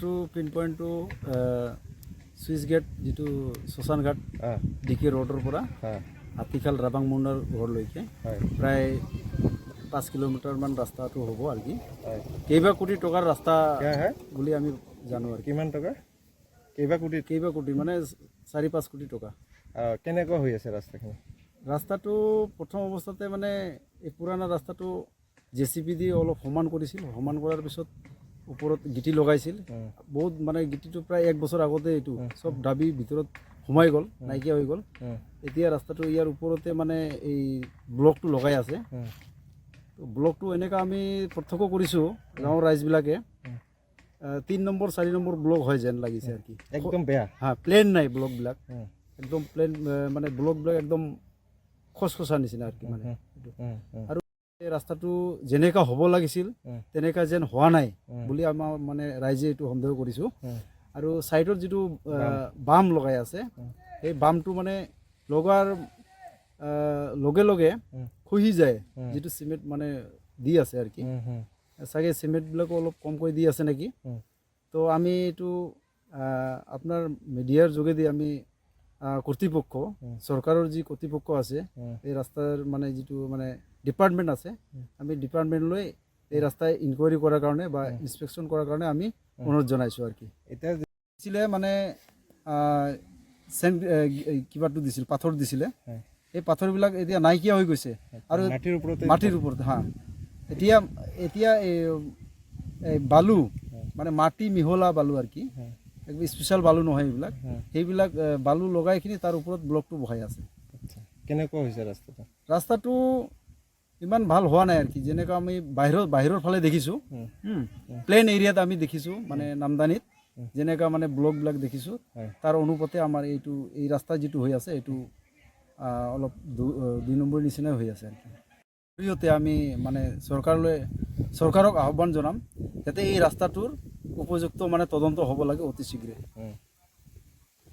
ৰাস্তাটো পিন পইণ্টটো switch gate যিটো শ্মশান ঘাট ডিকে ৰোডৰ পৰা হাতীখাল ৰাবাং মুণ্ডাৰ ঘৰলৈকে প্ৰায় 5 কিলোমিটাৰমান ৰাস্তাটো হ'ব আৰু কি কেইবা কোটি টকাৰ ৰাস্তা বুলি আমি জানো আৰু কিমান টকা কেইবা কোটি মানে 4-5 কোটি টকা কেনেকুৱা হৈ আছে ৰাস্তাখিনি ৰাস্তাটো প্ৰথম অৱস্থাতে মানে এই পুৰণা ৰাস্তাটো জেচিপি দি অলপ সমান কৰিছিল সমান কৰাৰ পিছত ওপৰত গিটি লগাইছিল বহুত মানে গিটিটো প্ৰায় 1 বছৰ আগতে এইটো সব দাবি ভিতৰত সোমাই গ'ল নাইকিয়া হৈ গ'ল এতিয়া ৰাস্তাটো ইয়াৰ ওপৰতে মানে এই ব্লকটো লগাই আছে তো ব্লকটো এনেকা আমি প্ৰত্যক্ষ কৰিছোঁ গাঁৱৰ ৰাইজবিলাকে 3 নম্বৰ 4 নম্বৰ ব্লক হয় যেন লাগিছে আৰু কি একদম বেয়া প্লেন নাই ব্লকবিলাক একদম প্লেন মানে ব্লকবিলাক একদম খচখচা নিচিনা আৰু কি মানে আৰু এই ৰাস্তাটো যেনেকা হ'ব লাগিছিল তেনেকা যেন হোৱা নাই বুলি আমাৰ মানে ৰাইজে এইটো সন্দেহ কৰিছোঁ আৰু সাইডৰ যিটো বাম লগাই আছে এই বামটো মানে লগাৰ লগে লগে খহি যায় যিটো সিমেন্ট মানে দি আছে আৰু কি চাগে সিমেন্টবিলাকো অলপ কমকৈ দি আছে নেকি তো আমি এইটো আপোনাৰ মিডিয়াৰ যোগেদি আমি কৰ্তৃপক্ষ চৰকাৰৰ যি কৰ্তৃপক্ষ আছে এই ৰাস্তাৰ মানে যিটো মানে ডিপাৰ্টমেণ্ট আছে আমি ডিপাৰ্টমেণ্টলৈ এই ৰাস্তাই ইনকুৱাৰী কৰাৰ কাৰণে বা ইনস্পেকশ্যন কৰাৰ কাৰণে আমি অনুৰোধ জনাইছোঁ আৰু কি এতিয়া দিছিলে মানে কিবাটো দিছিল পাথৰ দিছিলে এই পাথৰবিলাক এতিয়া নাইকিয়া হৈ গৈছে আৰু মাটিৰ ওপৰতে এতিয়া এই বালু মানে মাটি মিহলা বালু আৰু কি একদম স্পেচিয়েল বালু নহয় এইবিলাক সেইবিলাক বালু লগাইখিনি তাৰ ওপৰত ব্লকটো বহাই আছে কেনেকুৱা হৈছে ৰাস্তাটো ইমান ভাল হোৱা নাই আৰু কি যেনেকৈ আমি বাহিৰৰ ফালে দেখিছোঁ প্লেন এৰিয়াত আমি দেখিছোঁ মানে নামদানিত যেনেকৈ মানে ব্লকবিলাক দেখিছোঁ তাৰ অনুপাতে আমাৰ এই ৰাস্তা যিটো হৈ আছে এইটো অলপ 2 নম্বৰ নিচিনাই হৈ আছে আৰু কি জৰিয়তে আমি মানে চৰকাৰক আহ্বান জনাম যাতে এই ৰাস্তাটোৰ উপযুক্ত মানে তদন্ত হ'ব লাগে অতি শীঘ্ৰে